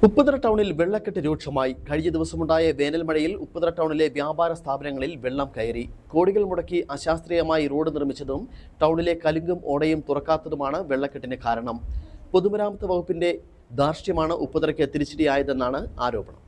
ഉപ്പുതറ ടൗണിൽ വെള്ളക്കെട്ട് രൂക്ഷമായി. കഴിഞ്ഞ ദിവസമുണ്ടായ വേനൽ മഴയിൽ ഉപ്പുതറ ടൗണിലെ വ്യാപാര സ്ഥാപനങ്ങളിൽ വെള്ളം കയറി. കോടികൾ മുടക്കി അശാസ്ത്രീയമായി റോഡ് നിർമ്മിച്ചതും ടൗണിലെ കലുങ്കും ഓടയും തുറക്കാത്തതുമാണ് വെള്ളക്കെട്ടിന് കാരണം. പൊതുമരാമത്ത് വകുപ്പിന്റെ ധാർഷ്ട്യമാണ് ഉപ്പുതറയ്ക്ക് തിരിച്ചടിയായതെന്നാണ് ആരോപണം.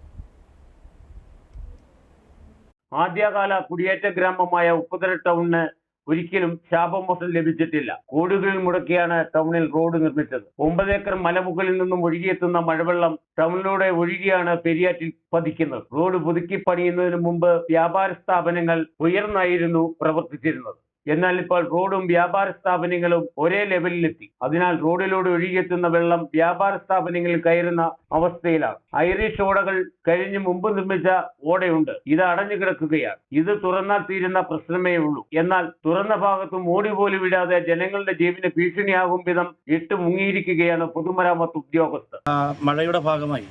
ആദ്യകാല കുടിയേറ്റ ഗ്രാമമായ ഉപ്പുതറ ടൗണിന് ഒരിക്കലും ശാപമോഷം ലഭിച്ചിട്ടില്ല. കോടികൾ മുടക്കിയാണ് ടൗണിൽ റോഡ് നിർമ്മിച്ചത്. 9 ഏക്കർ മലമുകളിൽ നിന്നും ഒഴുകിയെത്തുന്ന മഴവെള്ളം ടൗണിലൂടെ ഒഴുകിയാണ് പെരിയാറ്റിൽ പതിക്കുന്നത്. റോഡ് പുതുക്കി പണിയുന്നതിന് മുമ്പ് വ്യാപാര സ്ഥാപനങ്ങൾ ഉയർന്നായിരുന്നു പ്രവർത്തിച്ചിരുന്നത്. എന്നാൽ ഇപ്പോൾ റോഡും വ്യാപാര സ്ഥാപനങ്ങളും ഒരേ ലെവലിലെത്തി. അതിനാൽ റോഡിലൂടെ ഒഴുകിയെത്തുന്ന വെള്ളം വ്യാപാര സ്ഥാപനങ്ങളിൽ കയറുന്ന അവസ്ഥയിലാണ്. ഐറിഷ് ഓടകൾ കഴിഞ്ഞ് മുമ്പ് നിർമ്മിച്ച ഓടയുണ്ട്. ഇത് അടഞ്ഞു കിടക്കുകയാണ്. ഇത് തുറന്നാൽ തീരുന്ന പ്രശ്നമേ ഉള്ളൂ. എന്നാൽ തുറന്ന ഭാഗത്തും ഓടി പോലും വിടാതെ ജനങ്ങളുടെ ജീവന് ഭീഷണിയാകും വിധം ഇട്ട് മുങ്ങിയിരിക്കുകയാണ് പൊതുമരാമത്ത് ഉദ്യോഗസ്ഥർ. മഴയുടെ ഭാഗമായി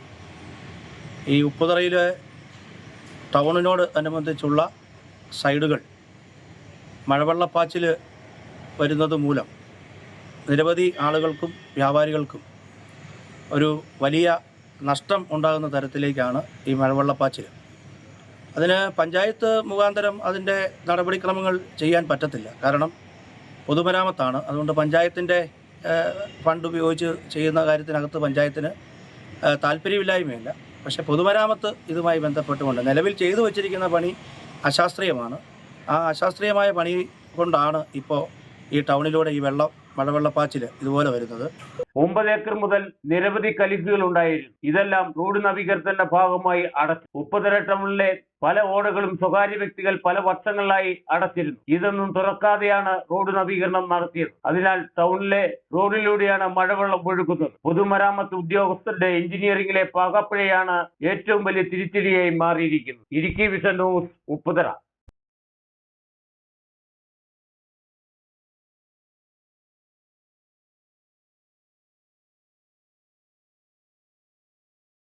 ഈ ഉപ്പുതറയിലെ ടൗണിനോട് അനുബന്ധിച്ചുള്ള സൈഡുകൾ മഴവെള്ളപ്പാച്ചിൽ വരുന്നത് മൂലം നിരവധി ആളുകൾക്കും വ്യാപാരികൾക്കും ഒരു വലിയ നഷ്ടം ഉണ്ടാകുന്ന തരത്തിലേക്കാണ് ഈ മഴവെള്ളപ്പാച്ചിൽ. അതിന് പഞ്ചായത്ത് മുഖാന്തരം അതിൻ്റെ നടപടിക്രമങ്ങൾ ചെയ്യാൻ പറ്റത്തില്ല. കാരണം പൊതുമരാമത്താണ്. അതുകൊണ്ട് പഞ്ചായത്തിൻ്റെ ഫണ്ട് ഉപയോഗിച്ച് ചെയ്യുന്ന കാര്യത്തിനകത്ത് പഞ്ചായത്തിന് താല്പര്യമില്ലായ്മയില്ല. പക്ഷേ പൊതുമരാമത്ത് ഇതുമായി ബന്ധപ്പെട്ടുകൊണ്ട് നിലവിൽ ചെയ്തു വച്ചിരിക്കുന്ന പണി അശാസ്ത്രീയമാണ്. ആ അശാസ്ത്രീയമായ പണി കൊണ്ടാണ് ഇപ്പോൾ ഈ ടൗണിലൂടെ ഈ മഴവെള്ളപ്പാച്ചിൽ ഇതുപോലെ വരുന്നത്. 9 ഏക്കർ മുതൽ നിരവധി കലുങ്കുകൾ ഉണ്ടായിരുന്നു. ഇതെല്ലാം റോഡ് നവീകരണത്തിന്റെ ഭാഗമായി അടച്ചു. ഉപ്പുതറ ടൗണിലെ പല ഓടകളും സ്വകാര്യ വ്യക്തികൾ പല വർഷങ്ങളിലായി അടച്ചിരുന്നു. ഇതൊന്നും തുറക്കാതെയാണ് റോഡ് നവീകരണം നടത്തിയത്. അതിനാൽ ടൗണിലെ റോഡിലൂടെയാണ് മഴവെള്ളം ഒഴുകുന്നത്. പൊതുമരാമത്ത് ഉദ്യോഗസ്ഥരുടെ എഞ്ചിനീയറിംഗിലെ പാകപ്പിഴയാണ് ഏറ്റവും വലിയ തിരിച്ചടിയായി മാറിയിരിക്കുന്നത്. Idukki vision news, Upputhara.